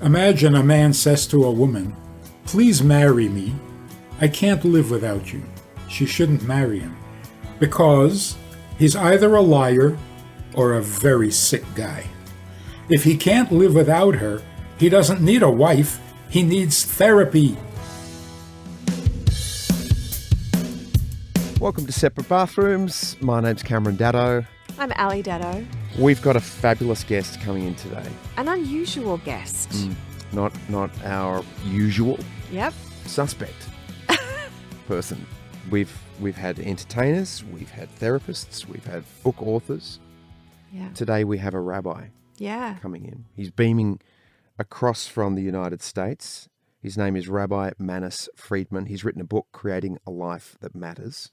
Imagine a man says to a woman, "Please marry me. I can't live without you." She shouldn't marry him because he's either a liar or a very sick guy. If he can't live without her, he doesn't need a wife. He needs therapy. Welcome to Separate Bathrooms. My name's Cameron Daddo. I'm Ali Daddo. We've got a fabulous guest coming in today. An unusual guest. Not our usual Yep. suspect person. We've had entertainers, we've had therapists, we've had book authors. Yeah. Today we have a rabbi Yeah. coming in. He's beaming across from the United States. His name is Rabbi Manis Friedman. He's written a book, Creating a Life That Matters.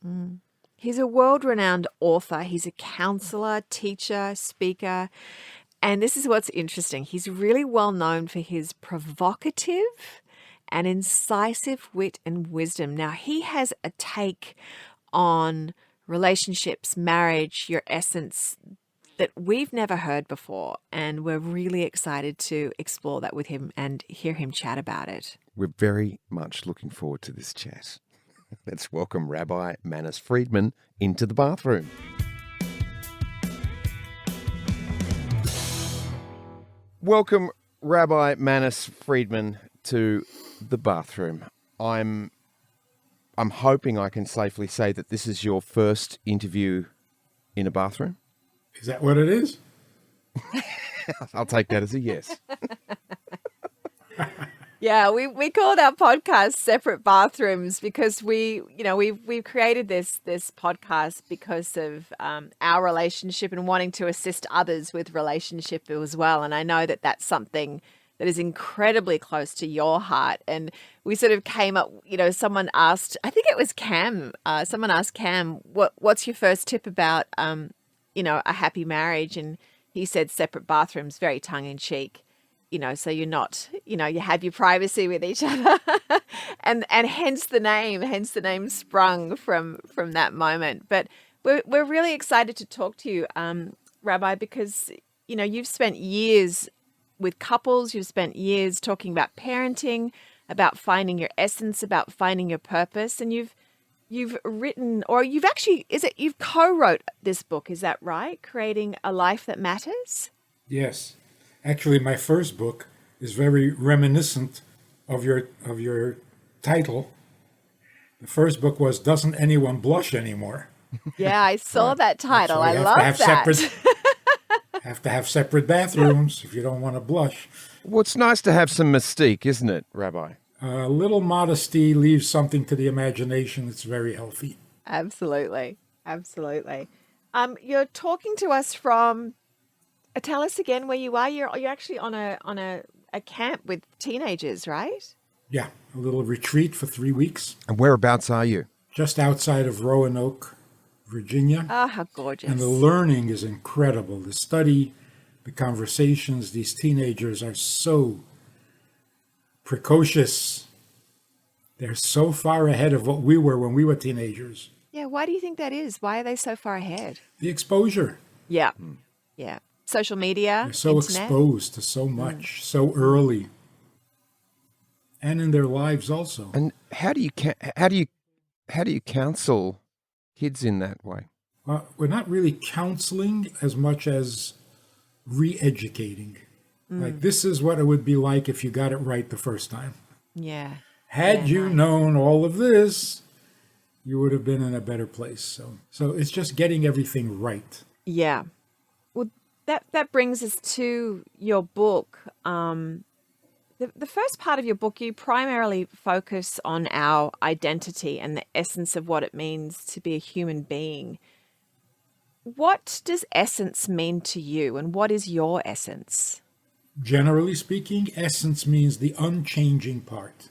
He's a world-renowned author. He's a counselor, teacher, speaker. And this is what's interesting. He's really well known for his provocative and incisive wit and wisdom. Now, he has a take on relationships, marriage, your essence that we've never heard before. And we're really excited to explore that with him and hear him chat about it. We're very much looking forward to this chat. Let's welcome Rabbi Manis Friedman into the bathroom. Welcome, Rabbi Manis Friedman, to the bathroom. I'm hoping I can safely say that this is your first interview in a bathroom. Is that what it is? I'll take that as a yes. Yeah, we called our podcast Separate Bathrooms because we've created this podcast because of our relationship and wanting to assist others with relationship as well. And I know that that's something that is incredibly close to your heart. And we sort of came up, someone asked, I think it was Cam, someone asked Cam, what's your first tip about, a happy marriage? And he said separate bathrooms, very tongue in cheek. So you're not, you have your privacy with each other, and hence the name sprung from that moment. But we're really excited to talk to you, Rabbi, because you've spent years with couples, you've spent years talking about parenting, about finding your essence, about finding your purpose, and you've written, or you've co-wrote this book, is that right? Creating a Life That Matters? Yes. Actually, my first book is very reminiscent of your title. The first book was "Doesn't Anyone Blush Anymore?" Yeah, I saw that title. So I love that. Have to have separate bathrooms if you don't want to blush. Well, it's nice to have some mystique, isn't it, Rabbi? A little modesty leaves something to the imagination. It's very healthy. Absolutely. You're talking to us from. Tell us again where you are. You're actually on a camp with teenagers, right? Yeah, a little retreat for 3 weeks. And whereabouts are you? Just outside of Roanoke, Virginia. Oh, how gorgeous. And the learning is incredible. The study, the conversations, these teenagers are so precocious. They're so far ahead of what we were when we were teenagers. Yeah, why do you think that is? Why are they so far ahead? The exposure. Yeah. Social media, they're so internet. Exposed to so much, so early. And in their lives also. And how do you counsel kids in that way? Well, we're not really counseling as much as re-educating. Like, this is what it would be like if you got it right the first time. Yeah. Had you known all of this, you would have been in a better place. So it's just getting everything right. Yeah. Well, that brings us to your book. The first part of your book, you primarily focus on our identity and the essence of what it means to be a human being. What does essence mean to you, and what is your essence? Generally speaking, essence means the unchanging part.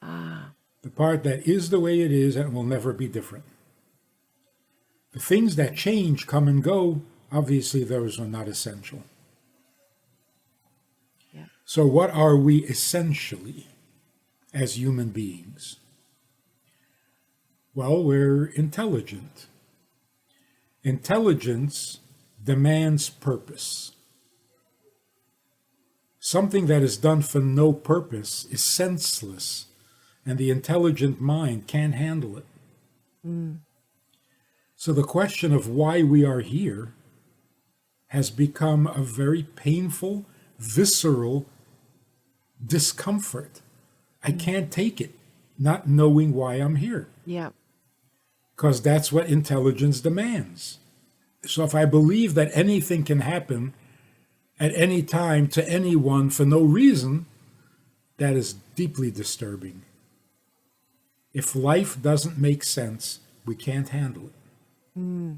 The part that is the way it is and will never be different. The things that change, come and go, obviously those are not essential. Yeah. So what are we essentially as human beings? Well, we're intelligent. Intelligence demands purpose. Something that is done for no purpose is senseless, and the intelligent mind can't handle it. So the question of why we are here has become a very painful, visceral discomfort. I can't take it, not knowing why I'm here. Yeah. Because that's what intelligence demands. So if I believe that anything can happen at any time to anyone for no reason, that is deeply disturbing. If life doesn't make sense, we can't handle it.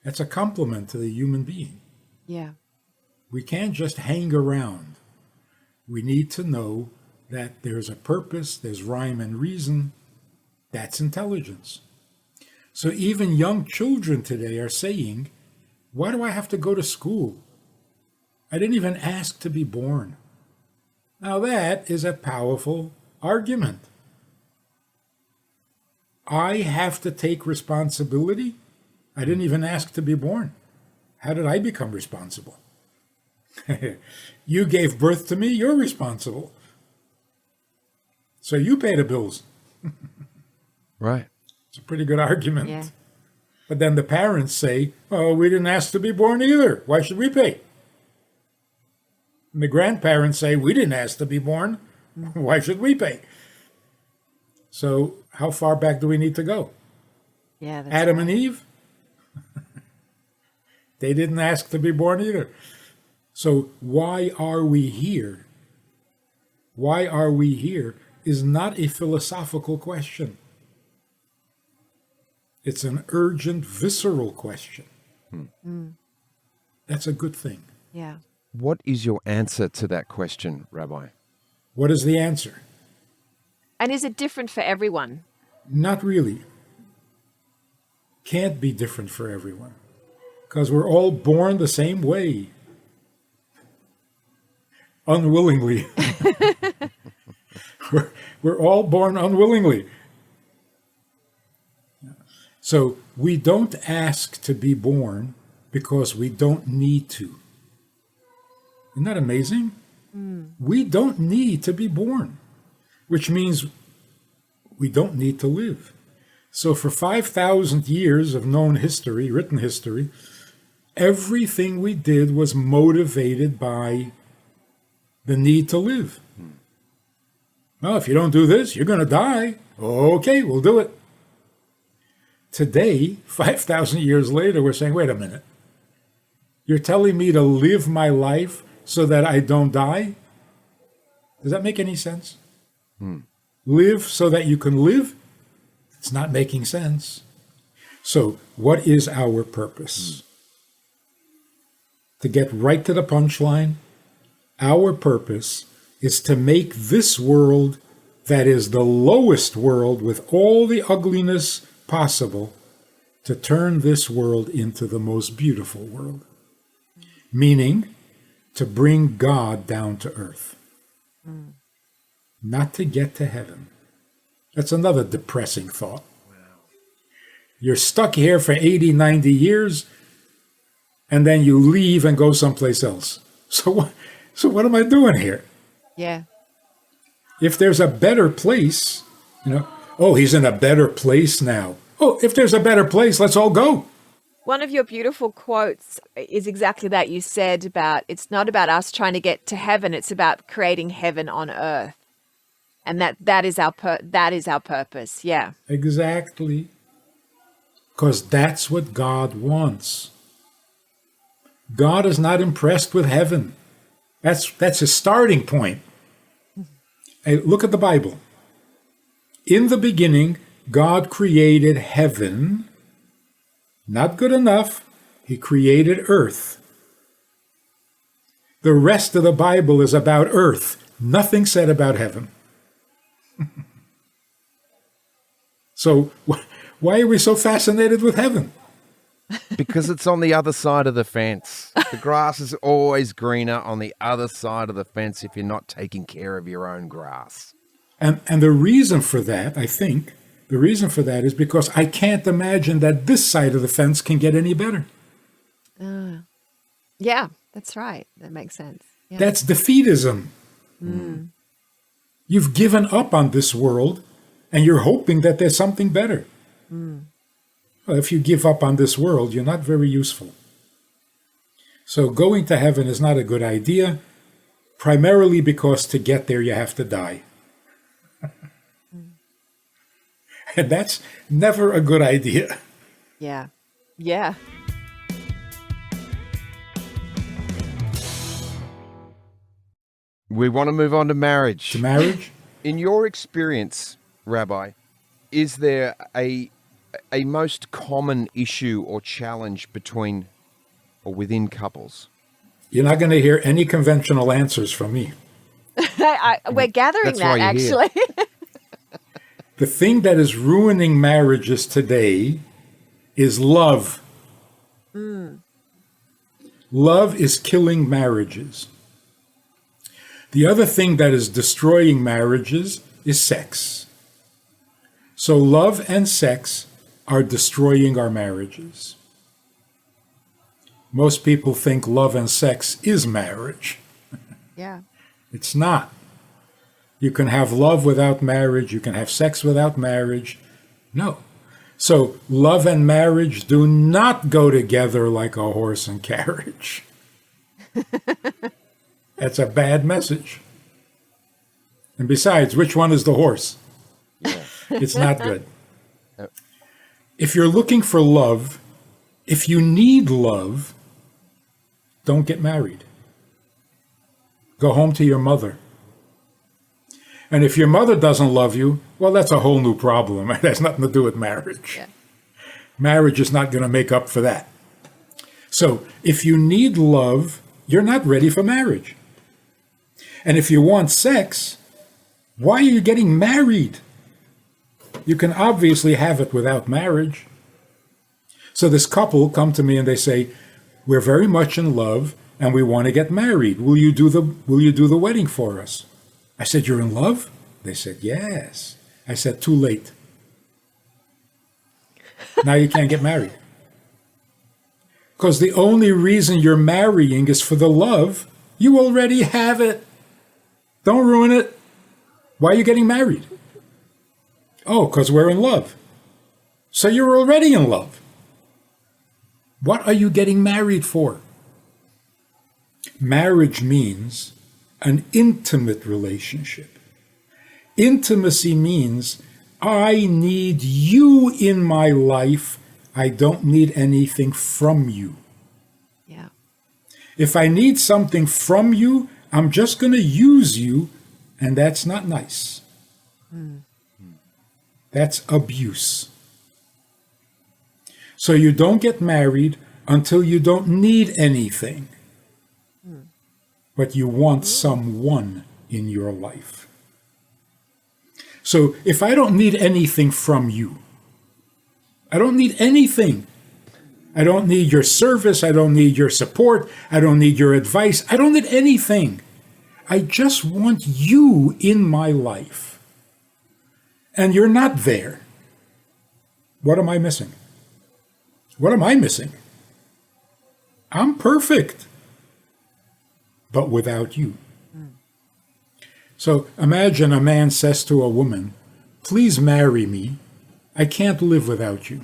That's a compliment to the human being. Yeah. We can't just hang around. We need to know that there's a purpose, there's rhyme and reason. That's intelligence. So even young children today are saying, why do I have to go to school? I didn't even ask to be born. Now that is a powerful argument. I have to take responsibility? I didn't even ask to be born. How did I become responsible? You gave birth to me, you're responsible. So you pay the bills. Right. It's a pretty good argument. Yeah. But then the parents say, oh, we didn't ask to be born either. Why should we pay? And the grandparents say, we didn't ask to be born. Why should we pay? So how far back do we need to go? Yeah. That's Adam right. and Eve? They didn't ask to be born either. So why are we here? Why are we here is not a philosophical question. It's an urgent, visceral question. That's a good thing. Yeah. What is your answer to that question, Rabbi? What is the answer? And is it different for everyone? Not really. Can't be different for everyone. Because we're all born the same way. Unwillingly. we're all born unwillingly. So we don't ask to be born because we don't need to. Isn't that amazing? We don't need to be born, which means we don't need to live. So for 5,000 years of known history, written history, everything we did was motivated by the need to live. Well, if you don't do this, you're going to die. Okay, we'll do it. Today, 5,000 years later, we're saying, wait a minute. You're telling me to live my life so that I don't die? Does that make any sense? Live so that you can live? It's not making sense. So, what is our purpose? To get right to the punchline, our purpose is to make this world, that is the lowest world with all the ugliness possible, to turn this world into the most beautiful world. Meaning, to bring God down to earth. Not to get to heaven. That's another depressing thought. You're stuck here for 80, 90 years, and then you leave and go someplace else. So what am I doing here? Yeah. If there's a better place, oh, he's in a better place now. Oh, if there's a better place, let's all go. One of your beautiful quotes is exactly that. You said about it's not about us trying to get to heaven, it's about creating heaven on earth. And that is our purpose. Yeah. Exactly. Because that's what God wants. God is not impressed with heaven. That's his starting point. Hey, look at the Bible. In the beginning, God created heaven. Not good enough. He created earth. The rest of the Bible is about earth. Nothing said about heaven. So why are we so fascinated with heaven? Because it's on the other side of the fence. The grass is always greener on the other side of the fence if you're not taking care of your own grass. And the reason for that, I think, the reason for that is because I can't imagine that this side of the fence can get any better. Yeah. That's right. That makes sense. Yeah. That's defeatism. You've given up on this world and you're hoping that there's something better. Well, if you give up on this world, you're not very useful. So going to heaven is not a good idea, primarily because to get there you have to die. And that's never a good idea. Yeah. Yeah. We want to move on to marriage. To marriage? In your experience, Rabbi, is there a most common issue or challenge between or within couples? You're not going to hear any conventional answers from me. We're gathering That's why that, you're actually. The thing that is ruining marriages today is love. Love is killing marriages. The other thing that is destroying marriages is sex. So love and sex are destroying our marriages. Most people think love and sex is marriage. Yeah. It's not. You can have love without marriage. You can have sex without marriage. No. So love and marriage do not go together like a horse and carriage. That's a bad message. And besides, which one is the horse? Yeah. It's not good. If you're looking for love, if you need love, don't get married. Go home to your mother. And if your mother doesn't love you, well, that's a whole new problem. It has nothing to do with marriage. Yeah. Marriage is not going to make up for that. So if you need love, you're not ready for marriage. And if you want sex, why are you getting married? You can obviously have it without marriage. So this couple come to me and they say, we're very much in love and we want to get married. Will you do the wedding for us? I said, you're in love? They said, yes. I said, too late. Now you can't get married. Because the only reason you're marrying is for the love. You already have it. Don't ruin it. Why are you getting married? Oh, because we're in love. So you're already in love. What are you getting married for? Marriage means an intimate relationship. Intimacy means I need you in my life. I don't need anything from you. Yeah. If I need something from you, I'm just going to use you, and that's not nice. That's abuse. So you don't get married until you don't need anything, but you want someone in your life. So if I don't need anything from you, I don't need anything. I don't need your service. I don't need your support. I don't need your advice. I don't need anything. I just want you in my life. And you're not there. What am I missing? What am I missing? I'm perfect, but without you. So imagine a man says to a woman, please marry me. I can't live without you.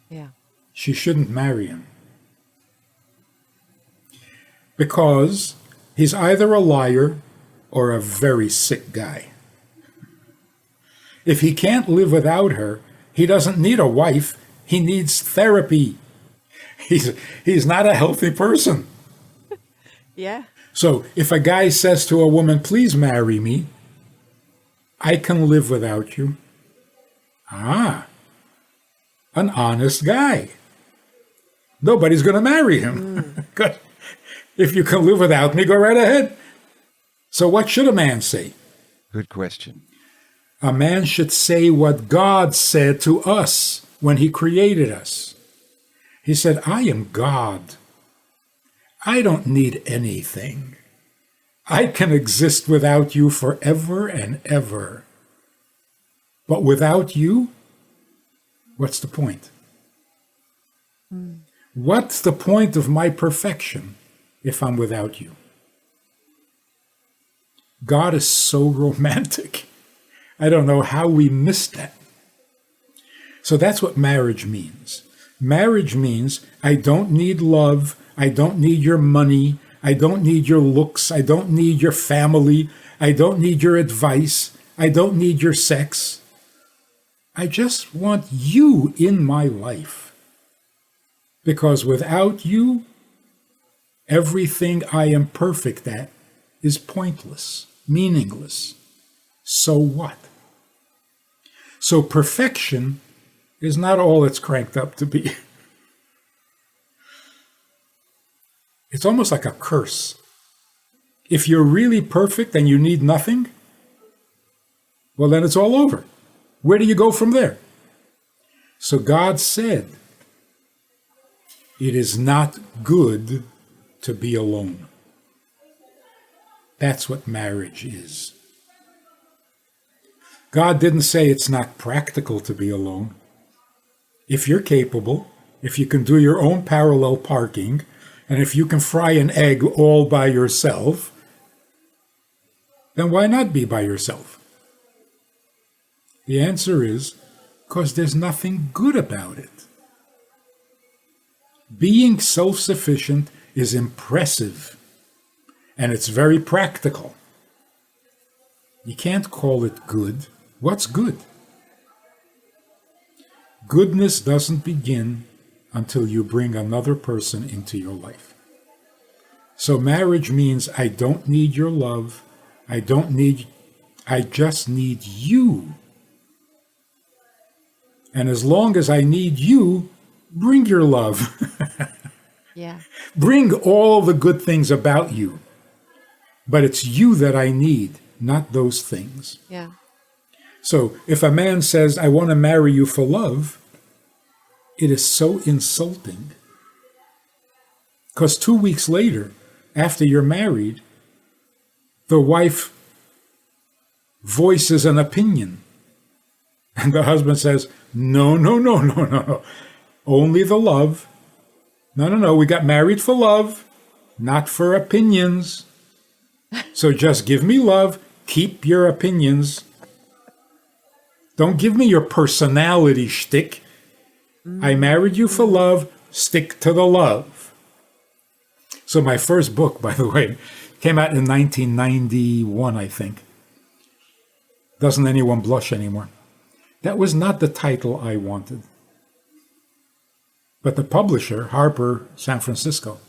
Yeah. She shouldn't marry him. Because he's either a liar or a very sick guy. If he can't live without her, he doesn't need a wife. He needs therapy. He's not a healthy person. Yeah. So if a guy says to a woman, please marry me, I can live without you. An honest guy. Nobody's going to marry him. If you can live without me, go right ahead. So what should a man say? Good question. A man should say what God said to us when he created us. He said, I am God. I don't need anything. I can exist without you forever and ever. But without you, what's the point? What's the point of my perfection if I'm without you. God is so romantic. I don't know how we missed that. So that's what marriage means. Marriage means I don't need love. I don't need your money. I don't need your looks. I don't need your family. I don't need your advice. I don't need your sex. I just want you in my life. Because without you, everything I am perfect at is pointless, meaningless. So what? So perfection is not all it's cranked up to be. It's almost like a curse. If you're really perfect and you need nothing, well, then it's all over. Where do you go from there? So God said, it is not good to be alone. That's what marriage is. God didn't say it's not practical to be alone. If you're capable, if you can do your own parallel parking, and if you can fry an egg all by yourself, then why not be by yourself? The answer is because there's nothing good about it. Being self-sufficient is impressive, and it's very practical. You can't call it good. What's good? Goodness doesn't begin until you bring another person into your life. So marriage means I don't need your love. I just need you. And as long as I need you, bring your love. Yeah. Bring all the good things about you. But it's you that I need, not those things. Yeah. So if a man says, I want to marry you for love, it is so insulting. Because 2 weeks later, after you're married, the wife voices an opinion. And the husband says, no. Only the love. No. We got married for love, not for opinions. So just give me love. Keep your opinions. Don't give me your personality shtick. I married you for love. Stick to the love. So my first book, by the way, came out in 1991, I think. Doesn't anyone blush anymore? That was not the title I wanted. But the publisher, Harper San Francisco,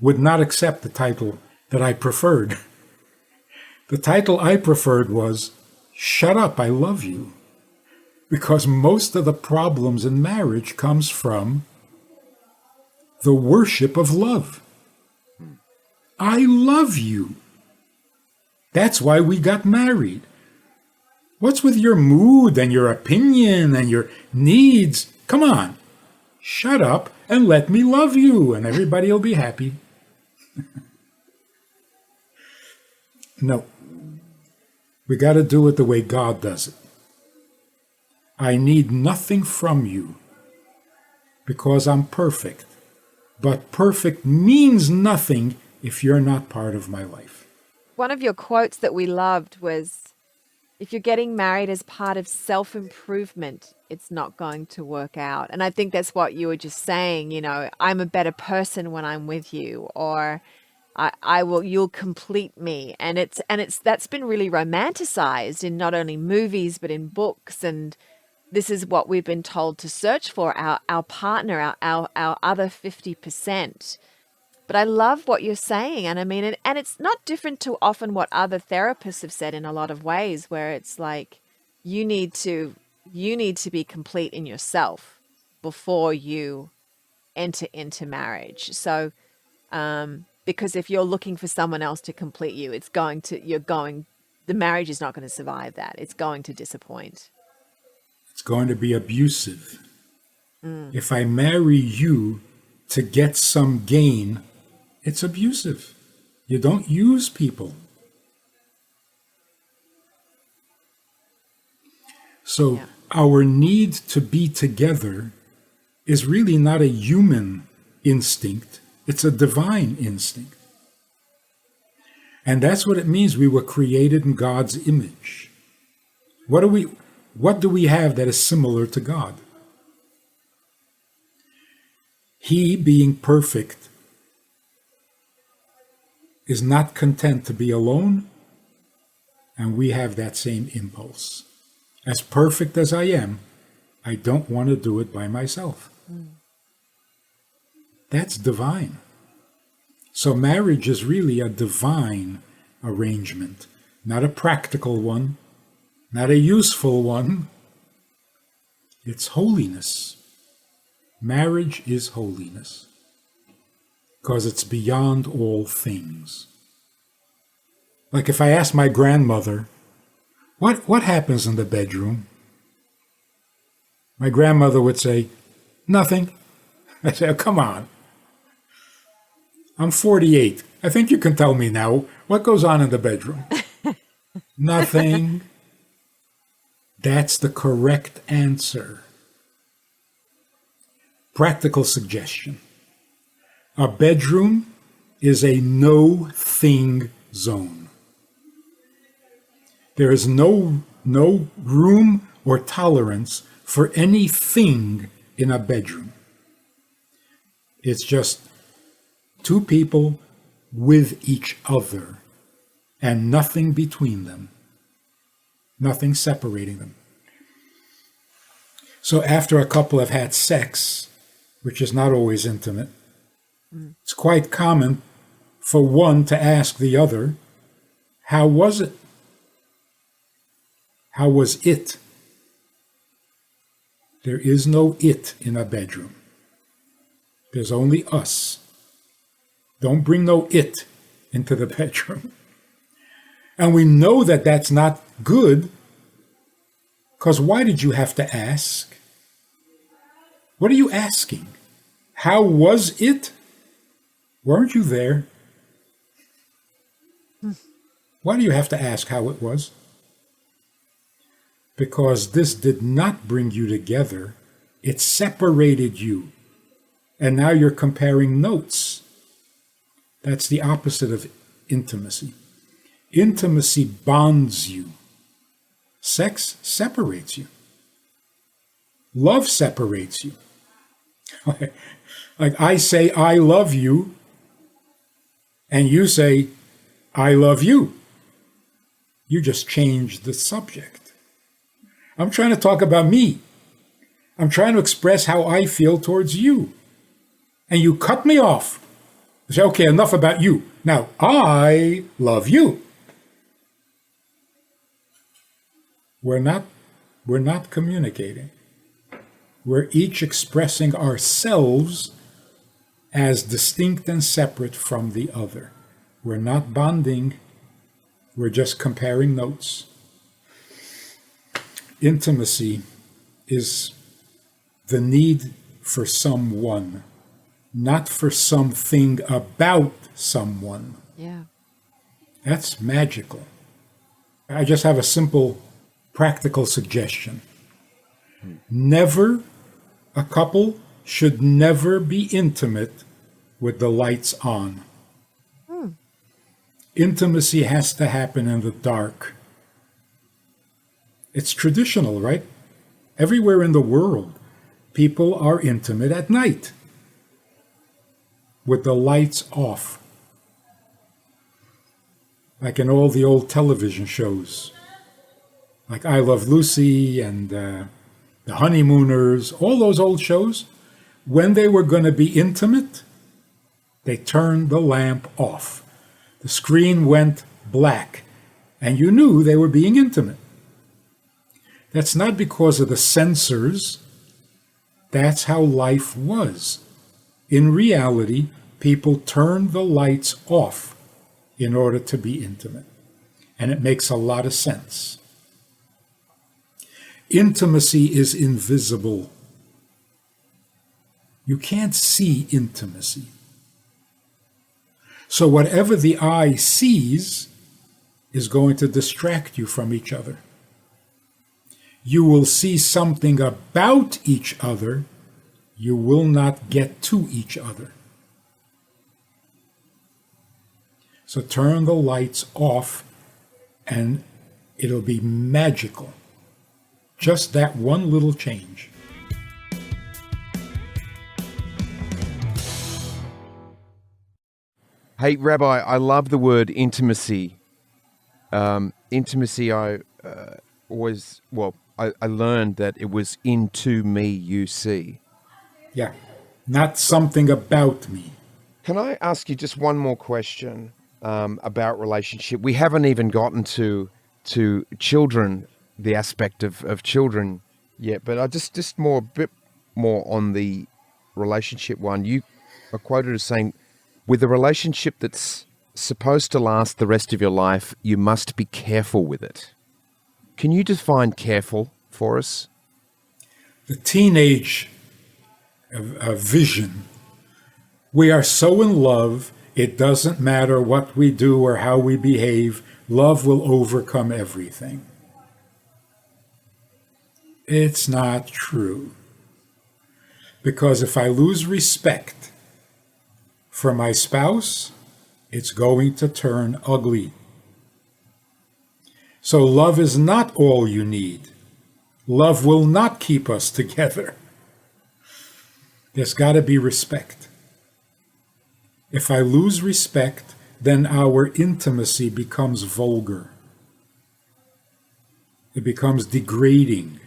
would not accept the title that I preferred. The title I preferred was, Shut Up, I Love You. Because most of the problems in marriage comes from the worship of love. I love you. That's why we got married. What's with your mood and your opinion and your needs? Come on, shut up and let me love you, and everybody will be happy. No, we got to do it the way God does it. I need nothing from you because I'm perfect. But perfect means nothing if you're not part of my life. One of your quotes that we loved was, if you're getting married as part of self-improvement, it's not going to work out. And I think that's what you were just saying, I'm a better person when I'm with you, or you'll complete me. And that's been really romanticized in not only movies, but in books. And this is what we've been told to search for, our partner, our other 50%. But I love what you're saying. And I mean, and it's not different to often what other therapists have said in a lot of ways, where it's like, you need to be complete in yourself before you enter into marriage. So, because if you're looking for someone else to complete you, the marriage is not going to survive that. It's going to disappoint. It's going to be abusive. If I marry you to get some gain, it's abusive. You don't use people. So our need to be together is really not a human instinct. It's a divine instinct. And that's what it means we were created in God's image. What do we have that is similar to God? He, being perfect, is not content to be alone, and we have that same impulse. As perfect as I am, I don't want to do it by myself. That's divine. So marriage is really a divine arrangement, not a practical one, not a useful one. It's holiness. Marriage is holiness because it's beyond all things. Like if I ask my grandmother, what happens in the bedroom? My grandmother would say, nothing. I say, oh, come on. I'm 48. I think you can tell me now what goes on in the bedroom. Nothing. That's the correct answer. Practical suggestion. A bedroom is a no-thing zone. There is no room or tolerance for anything in a bedroom. It's just two people with each other and nothing between them, nothing separating them. So after a couple have had sex, which is not always intimate, it's quite common for one to ask the other, how was it? How was it? There is no it in a bedroom. There's only us. Don't bring no it into the bedroom. And we know that that's not good, because why did you have to ask? What are you asking? How was it? Weren't you there? Why do you have to ask how it was? Because this did not bring you together. It separated you. And now you're comparing notes. That's the opposite of intimacy. Intimacy bonds you. Sex separates you. Love separates you. Like I say, I love you, and you say, I love you. You just changed the subject. I'm trying to talk about me. I'm trying to express how I feel towards you. And you cut me off. You say, okay, enough about you. Now, I love you. We're not communicating. We're each expressing ourselves as distinct and separate from the other. We're not bonding. We're just comparing notes. Intimacy is the need for someone, not for something about someone. Yeah. That's magical. I just have a simple practical suggestion. A couple should never be intimate with the lights on. Intimacy has to happen in the dark. It's traditional, right? Everywhere in the world, people are intimate at night with the lights off. Like in all the old television shows, like I Love Lucy and The Honeymooners, all those old shows, when they were going to be intimate, they turned the lamp off. The screen went black, and you knew they were being intimate. That's not because of the censors. That's how life was. In reality, people turned the lights off in order to be intimate. And it makes a lot of sense. Intimacy is invisible. You can't see intimacy. So whatever the eye sees is going to distract you from each other. You will see something about each other. You will not get to each other. So turn the lights off and it'll be magical. Just that one little change. Hey, Rabbi, I love the word intimacy. Intimacy, I learned that it was into me you see. Yeah, not something about me. Can I ask you just one more question about relationship? We haven't even gotten to children, the aspect of children yet, but I just a bit more on the relationship one. You are quoted as saying, with a relationship that's supposed to last the rest of your life, you must be careful with it. Can you define careful for us? The teenage vision. We are so in love, it doesn't matter what we do or how we behave. Love will overcome everything. It's not true. Because if I lose respect for my spouse, it's going to turn ugly. So love is not all you need. Love will not keep us together. There's got to be respect. If I lose respect, then our intimacy becomes vulgar. It becomes degrading.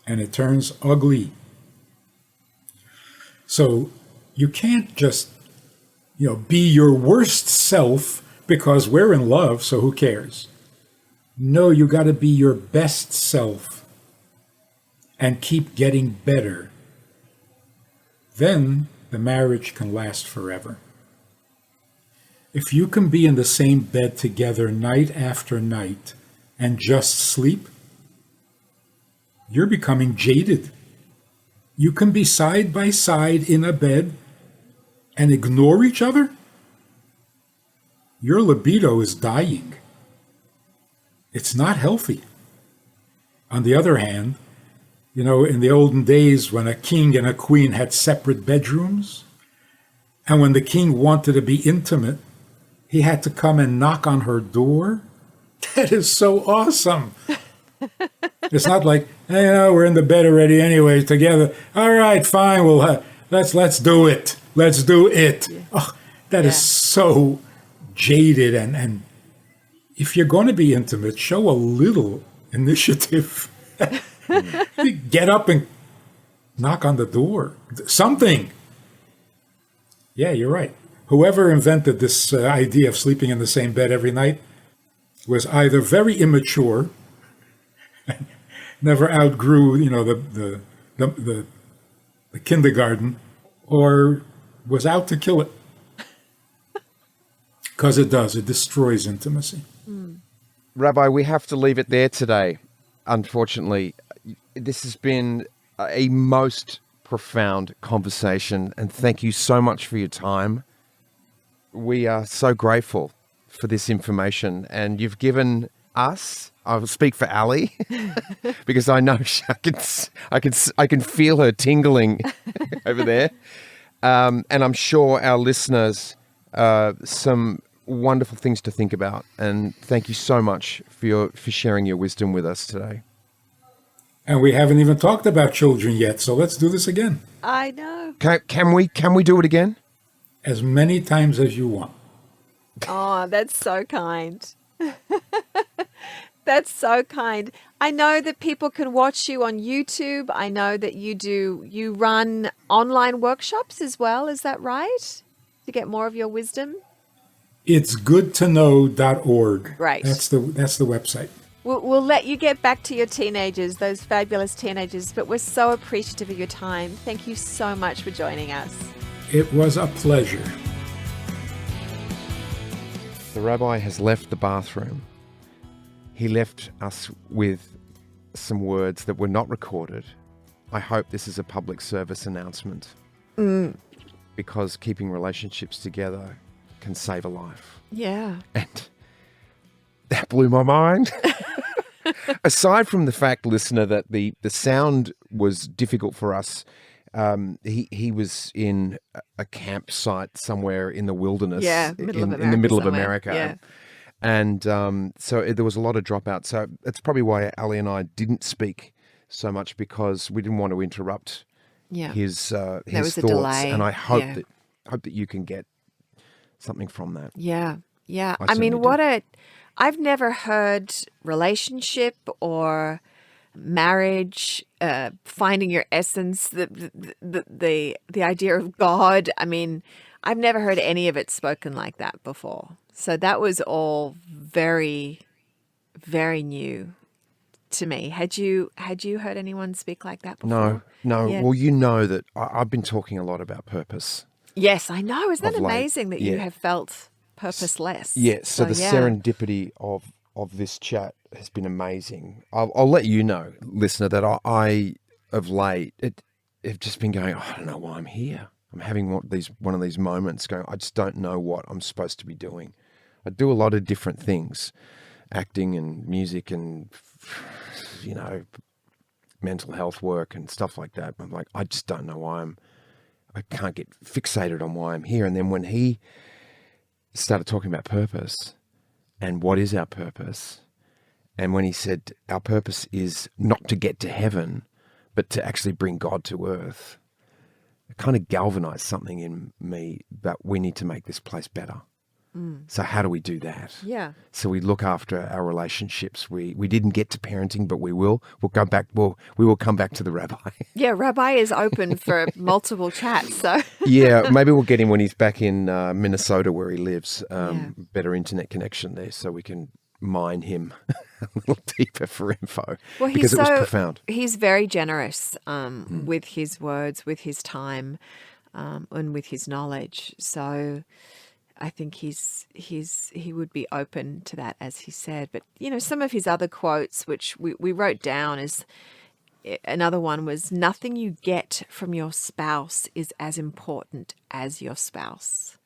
And it turns ugly. So you can't just, be your worst self because we're in love, so who cares? No, you got to be your best self and keep getting better. Then the marriage can last forever. If you can be in the same bed together night after night and just sleep, you're becoming jaded. You can be side by side in a bed and ignore each other? Your libido is dying. It's not healthy. On the other hand, in the olden days when a king and a queen had separate bedrooms, and when the king wanted to be intimate, he had to come and knock on her door. That is so awesome. It's not like, we're in the bed already anyway, together. All right, fine, let's do it. Let's do it. Yeah. Oh, that is so jaded. And if you're going to be intimate, show a little initiative. Get up and knock on the door. Something. Yeah, you're right. Whoever invented this idea of sleeping in the same bed every night was either very immature, never outgrew, the kindergarten, or was out to kill it. Because it does. It destroys intimacy. Rabbi, we have to leave it there today. Unfortunately, this has been a most profound conversation, and thank you so much for your time. We are so grateful for this information, and you've given us, I will speak for Ali, because I know I can feel her tingling over there. And I'm sure our listeners, some wonderful things to think about. And thank you so much for sharing your wisdom with us today. And we haven't even talked about children yet, so let's do this again. I know. Can we do it again? As many times as you want. Oh, that's so kind. That's so kind. I know that people can watch you on YouTube. I know that you run online workshops as well. Is that right? To get more of your wisdom? It's goodtoknow.org. Right. That's the website. We'll let you get back to your teenagers, those fabulous teenagers, but we're so appreciative of your time. Thank you so much for joining us. It was a pleasure. The rabbi has left the bathroom. He left us with some words that were not recorded. I hope this is a public service announcement. Because keeping relationships together can save a life. Yeah. And that blew my mind. Aside from the fact, listener, that the sound was difficult for us, He was in a campsite somewhere in the wilderness, in the middle of somewhere. America. Yeah. And so there was a lot of dropout. So that's probably why Ali and I didn't speak so much, because we didn't want to interrupt his There was thoughts. a delay. And I hope that you can get something from that. Yeah. Yeah. I I mean, certainly I've never heard relationship or marriage, finding your essence, the idea of God. I mean, I've never heard any of it spoken like that before. So that was all very, very new to me. Had you heard anyone speak like that before? No. Yeah. Well, you know that I've been talking a lot about purpose. Yes, I know. Isn't that Of late, amazing that you yeah. have felt purposeless? Yeah. So the serendipity of this chat has been amazing. I'll let you know, listener, that I of late have just been going, I don't know why I'm here. I'm having one of these moments going, I just don't know what I'm supposed to be doing. I do a lot of different things, acting and music and, mental health work and stuff like that. I'm like, I just don't know why I can't get fixated on why I'm here. And then when he started talking about purpose and what is our purpose, and when he said our purpose is not to get to heaven, but to actually bring God to earth, it kind of galvanized something in me that we need to make this place better. So how do we do that? Yeah. So we look after our relationships. We didn't get to parenting, but we will. We'll go back. We will come back to the rabbi. Yeah, Rabbi is open for multiple chats. So Yeah, maybe we'll get him when he's back in Minnesota where he lives. Better internet connection there, so we can mine him a little deeper for info. Well, because it was profound. He's very generous with his words, with his time, and with his knowledge. So I think he would be open to that, as he said. But some of his other quotes, which we wrote down, is another one was, "Nothing you get from your spouse is as important as your spouse."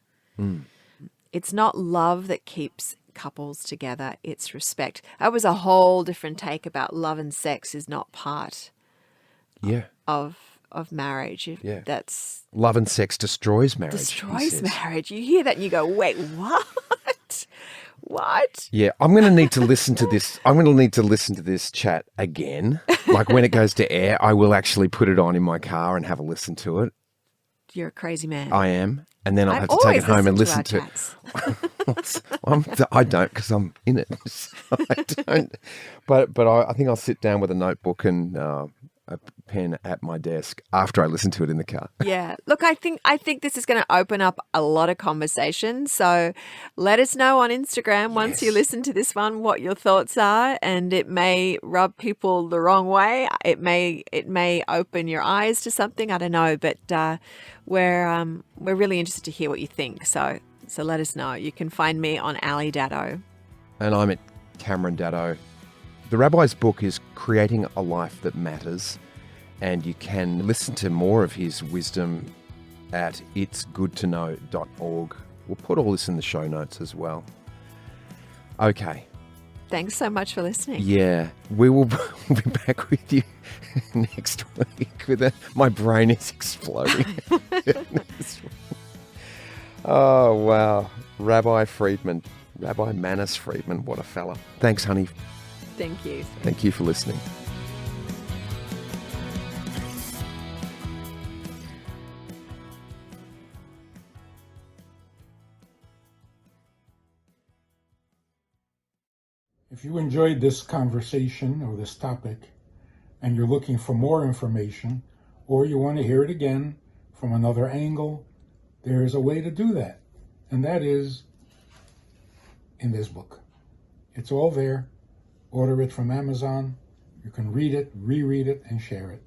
It's not love that keeps couples together, it's respect. That was a whole different take about love and sex is not part of marriage. Yeah. That's Love and sex destroys marriage. destroys marriage. You hear that and you go, wait, what? What? Yeah, I'm going to need to listen to this. I'm going to need to listen to this chat again. Like when it goes to air, I will actually put it on in my car and have a listen to it. You're a crazy man. I am. And then I'll I've have to take it home and always listen to listened it. I don't, because I'm in it. So I don't. But I think I'll sit down with a notebook and a pen at my desk after I listen to it in the car. Yeah. Look, I think this is going to open up a lot of conversation. So let us know on Instagram once you listen to this one what your thoughts are, and it may rub people the wrong way. It may open your eyes to something. I don't know, but we're really interested to hear what you think. So let us know. You can find me on Ali Daddo. And I'm at Cameron Daddo. The Rabbi's book is Creating a Life That Matters, and you can listen to more of his wisdom at itsgoodtoknow.org. We'll put all this in the show notes as well. Okay. Thanks so much for listening. Yeah, we'll be back with you next week. My brain is exploding. Oh, wow. Rabbi Manis Friedman, what a fella. Thanks, honey. Thank you. Thank you for listening. If you enjoyed this conversation or this topic, and you're looking for more information, or you want to hear it again from another angle, there is a way to do that. And that is in this book. It's all there. Order it from Amazon. You can read it, reread it, and share it.